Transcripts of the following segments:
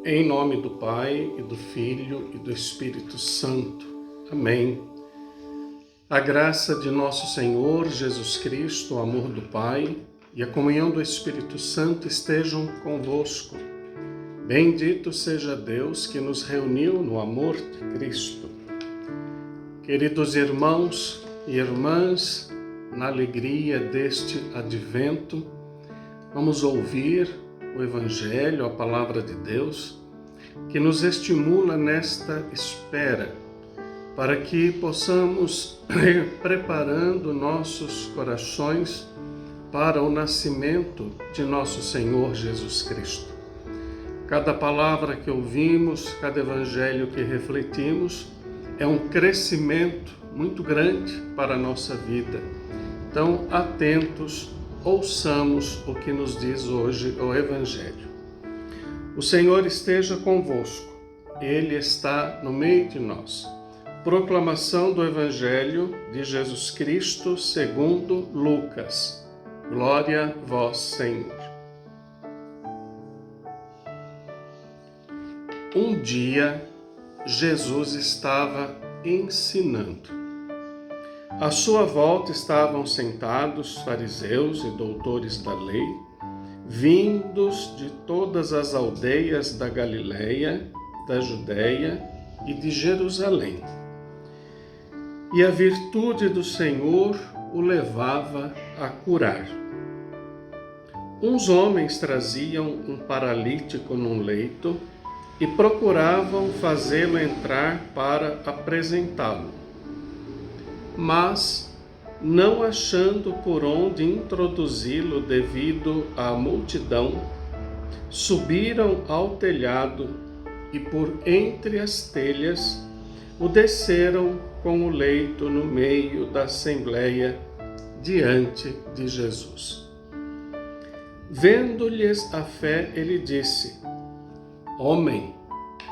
Em nome do Pai, e do Filho, e do Espírito Santo. Amém. A graça de nosso Senhor Jesus Cristo, o amor do Pai e a comunhão do Espírito Santo estejam convosco. Bendito seja Deus que nos reuniu no amor de Cristo. Queridos irmãos e irmãs, na alegria deste advento, vamos ouvir o Evangelho, a Palavra de Deus, que nos estimula nesta espera, para que possamos ir preparando nossos corações para o nascimento de nosso Senhor Jesus Cristo. Cada palavra que ouvimos, cada evangelho que refletimos, é um crescimento muito grande para a nossa vida. Então, atentos, ouçamos o que nos diz hoje o Evangelho. O Senhor esteja convosco, Ele está no meio de nós. Proclamação do Evangelho de Jesus Cristo segundo Lucas. Glória a vós, Senhor. Um dia, Jesus estava ensinando. À sua volta estavam sentados fariseus e doutores da lei, vindos de todas as aldeias da Galileia, da Judéia e de Jerusalém. E a virtude do Senhor o levava a curar. Uns homens traziam um paralítico num leito e procuravam fazê-lo entrar para apresentá-lo. Mas, não achando por onde introduzi-lo devido à multidão, subiram ao telhado e por entre as telhas o desceram com o leito no meio da assembleia diante de Jesus. Vendo-lhes a fé, ele disse: Homem,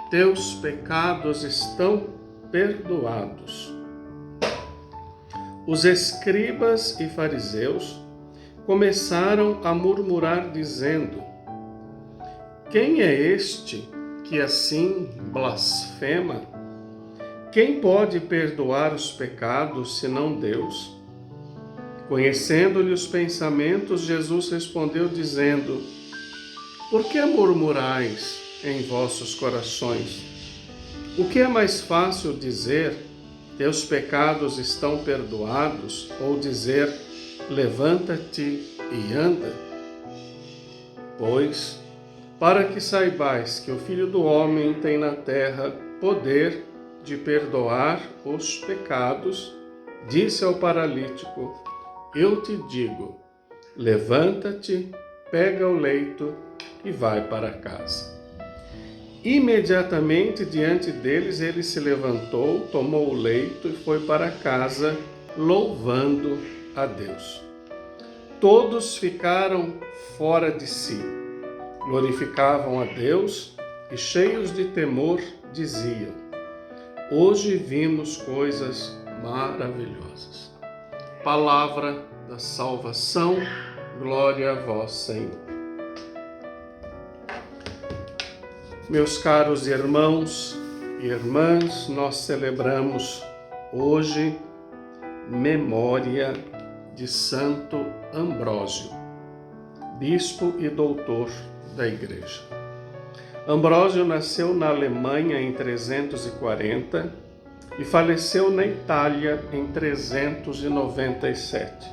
teus pecados estão perdoados. Os escribas e fariseus começaram a murmurar, dizendo: Quem é este que assim blasfema? Quem pode perdoar os pecados, senão Deus? Conhecendo-lhe os pensamentos, Jesus respondeu, dizendo: Por que murmurais em vossos corações? O que é mais fácil dizer: Teus pecados estão perdoados, ou dizer: Levanta-te e anda? Pois, para que saibais que o Filho do Homem tem na terra poder de perdoar os pecados, disse ao paralítico: Eu te digo, levanta-te, pega o leito e vai para casa. Imediatamente diante deles ele se levantou, tomou o leito e foi para casa, louvando a Deus. Todos ficaram fora de si, glorificavam a Deus e, cheios de temor, diziam: Hoje vimos coisas maravilhosas. Palavra da salvação, glória a vós, Senhor. Meus caros irmãos e irmãs, nós celebramos hoje memória de Santo Ambrósio, bispo e doutor da Igreja. Ambrósio nasceu na Alemanha em 340 e faleceu na Itália em 397.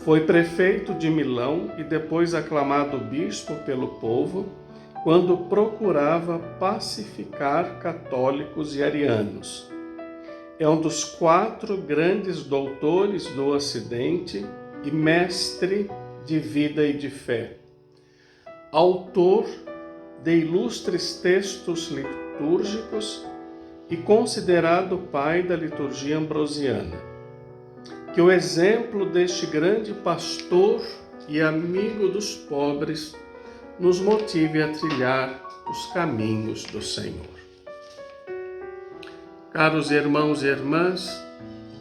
Foi prefeito de Milão e depois aclamado bispo pelo povo, quando procurava pacificar católicos e arianos. É um dos 4 grandes doutores do Ocidente e mestre de vida e de fé. Autor de ilustres textos litúrgicos e considerado pai da liturgia ambrosiana. Que o exemplo deste grande pastor e amigo dos pobres nos motive a trilhar os caminhos do Senhor. Caros irmãos e irmãs,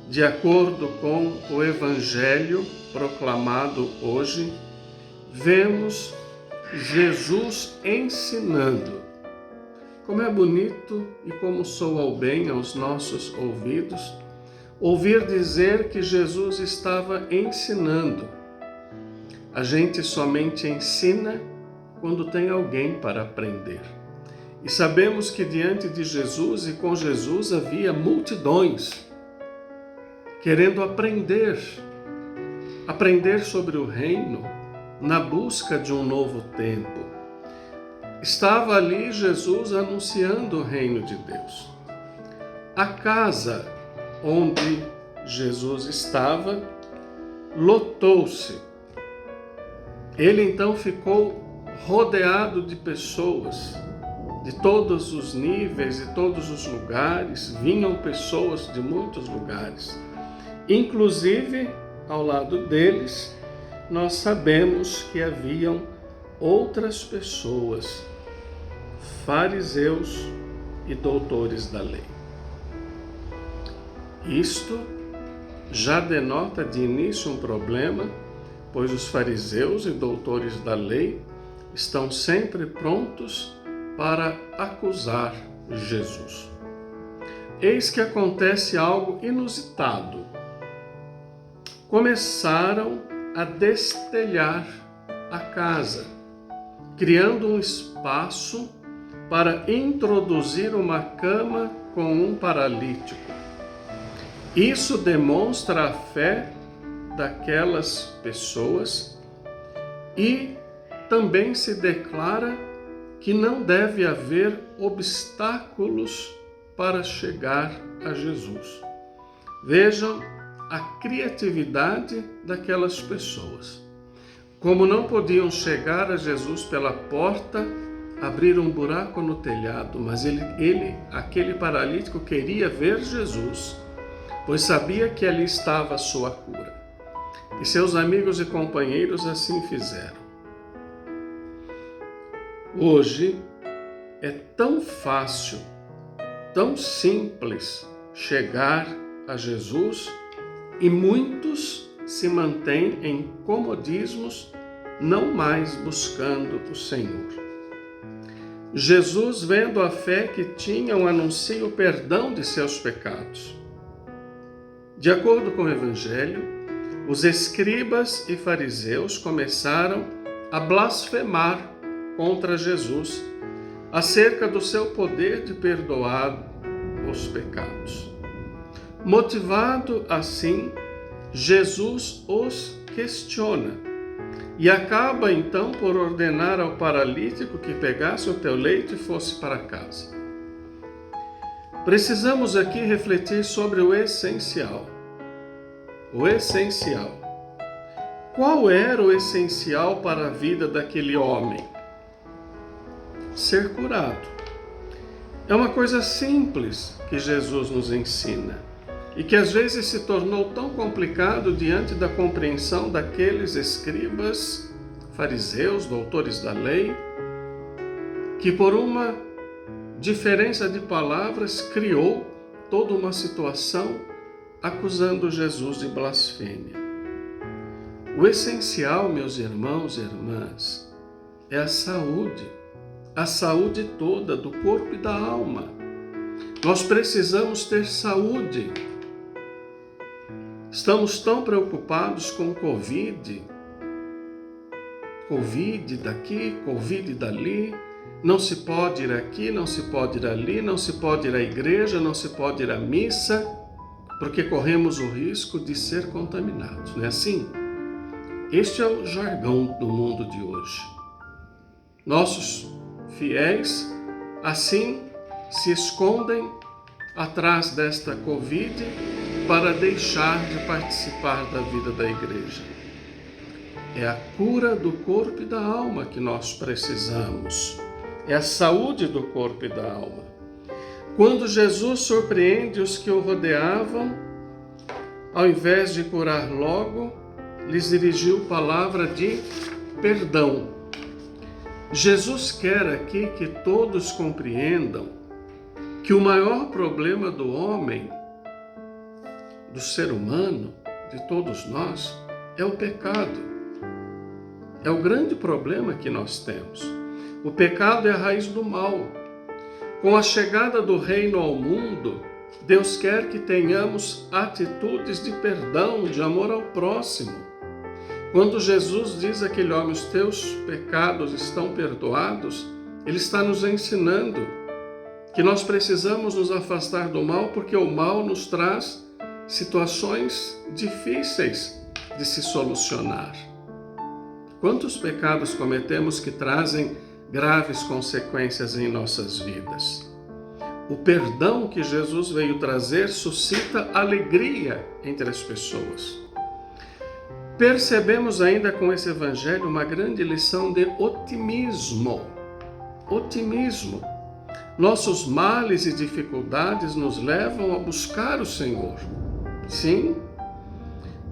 de acordo com o Evangelho proclamado hoje, vemos Jesus ensinando como é bonito e como soa o bem aos nossos ouvidos ouvir dizer que Jesus estava ensinando. A gente somente ensina quando tem alguém para aprender. E sabemos que diante de Jesus e com Jesus havia multidões querendo aprender sobre o reino na busca de um novo tempo. Estava ali Jesus anunciando o reino de Deus. A casa onde Jesus estava lotou-se. Ele então ficou rodeado de pessoas de todos os níveis e todos os lugares. Vinham pessoas de muitos lugares. Inclusive, ao lado deles, nós sabemos que haviam outras pessoas, fariseus e doutores da lei. Isto já denota de início um problema, pois os fariseus e doutores da lei estão sempre prontos para acusar Jesus. Eis que acontece algo inusitado. Começaram a destelhar a casa, criando um espaço para introduzir uma cama com um paralítico. Isso demonstra a fé daquelas pessoas e também se declara que não deve haver obstáculos para chegar a Jesus. Vejam a criatividade daquelas pessoas. Como não podiam chegar a Jesus pela porta, abriram um buraco no telhado, mas aquele paralítico, queria ver Jesus, pois sabia que ali estava a sua cura. E seus amigos e companheiros assim fizeram. Hoje é tão fácil, tão simples chegar a Jesus e muitos se mantêm em comodismos, não mais buscando o Senhor. Jesus, vendo a fé que tinham, anuncia o perdão de seus pecados. De acordo com o Evangelho, os escribas e fariseus começaram a blasfemar contra Jesus acerca do seu poder de perdoar os pecados. Motivado assim, Jesus os questiona e acaba então por ordenar ao paralítico que pegasse o teu leito e fosse para casa. Precisamos aqui refletir sobre o essencial. O essencial. Qual era o essencial para a vida daquele homem? Ser curado. É uma coisa simples que Jesus nos ensina e que às vezes se tornou tão complicado diante da compreensão daqueles escribas, fariseus, doutores da lei, que por uma diferença de palavras criou toda uma situação acusando Jesus de blasfêmia. O essencial, meus irmãos e irmãs, é a saúde toda do corpo e da alma. Nós precisamos ter saúde. Estamos tão preocupados com Covid daqui, Covid dali, não se pode ir aqui, não se pode ir ali, não se pode ir à igreja, não se pode ir à missa, porque corremos o risco de ser contaminados, não é assim? Este é o jargão do mundo de hoje. Nossos fiéis, assim, se escondem atrás desta Covid para deixar de participar da vida da igreja. É a cura do corpo e da alma que nós precisamos. É a saúde do corpo e da alma. Quando Jesus surpreende os que o rodeavam, ao invés de curar logo, lhes dirigiu palavra de perdão. Jesus quer aqui que todos compreendam que o maior problema do homem, do ser humano, de todos nós, é o pecado. É o grande problema que nós temos. O pecado é a raiz do mal. Com a chegada do reino ao mundo, Deus quer que tenhamos atitudes de perdão, de amor ao próximo. Quando Jesus diz àquele homem, os teus pecados estão perdoados, Ele está nos ensinando que nós precisamos nos afastar do mal, porque o mal nos traz situações difíceis de se solucionar. Quantos pecados cometemos que trazem graves consequências em nossas vidas? O perdão que Jesus veio trazer suscita alegria entre as pessoas. Percebemos ainda com esse evangelho uma grande lição de otimismo. Otimismo. Nossos males e dificuldades nos levam a buscar o Senhor. Sim,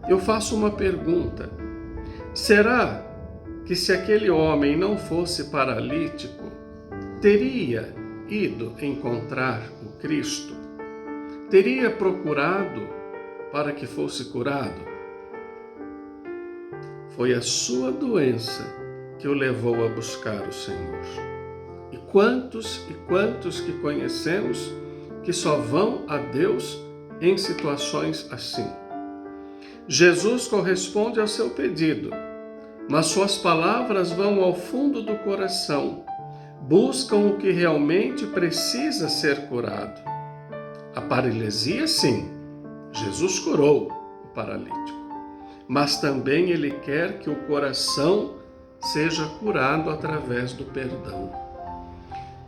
eu faço uma pergunta. Será que se aquele homem não fosse paralítico, teria ido encontrar o Cristo? Teria procurado para que fosse curado? Foi a sua doença que o levou a buscar o Senhor. E quantos que conhecemos que só vão a Deus em situações assim? Jesus corresponde ao seu pedido, mas suas palavras vão ao fundo do coração, buscam o que realmente precisa ser curado. A paralisia, sim, Jesus curou o paralítico, mas também Ele quer que o coração seja curado através do perdão.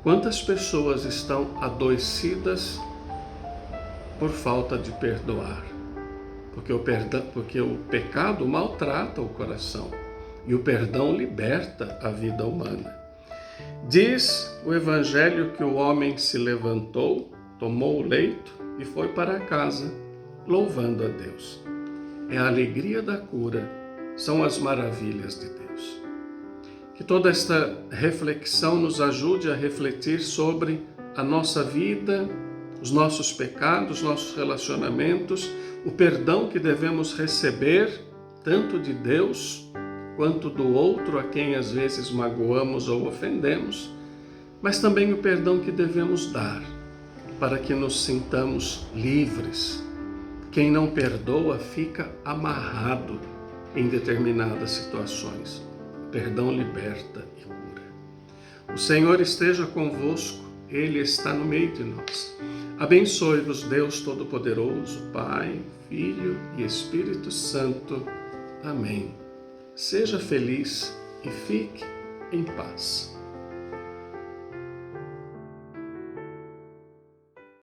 Quantas pessoas estão adoecidas por falta de perdoar? Porque o pecado maltrata o coração e o perdão liberta a vida humana. Diz o Evangelho que o homem se levantou, tomou o leito e foi para casa, louvando a Deus. É a alegria da cura, são as maravilhas de Deus. Que toda esta reflexão nos ajude a refletir sobre a nossa vida, os nossos pecados, nossos relacionamentos, o perdão que devemos receber, tanto de Deus quanto do outro a quem às vezes magoamos ou ofendemos, mas também o perdão que devemos dar, para que nos sintamos livres. Quem não perdoa fica amarrado em determinadas situações. O perdão liberta e cura. O Senhor esteja convosco, Ele está no meio de nós. Abençoe-vos, Deus Todo-Poderoso, Pai, Filho e Espírito Santo. Amém. Seja feliz e fique em paz.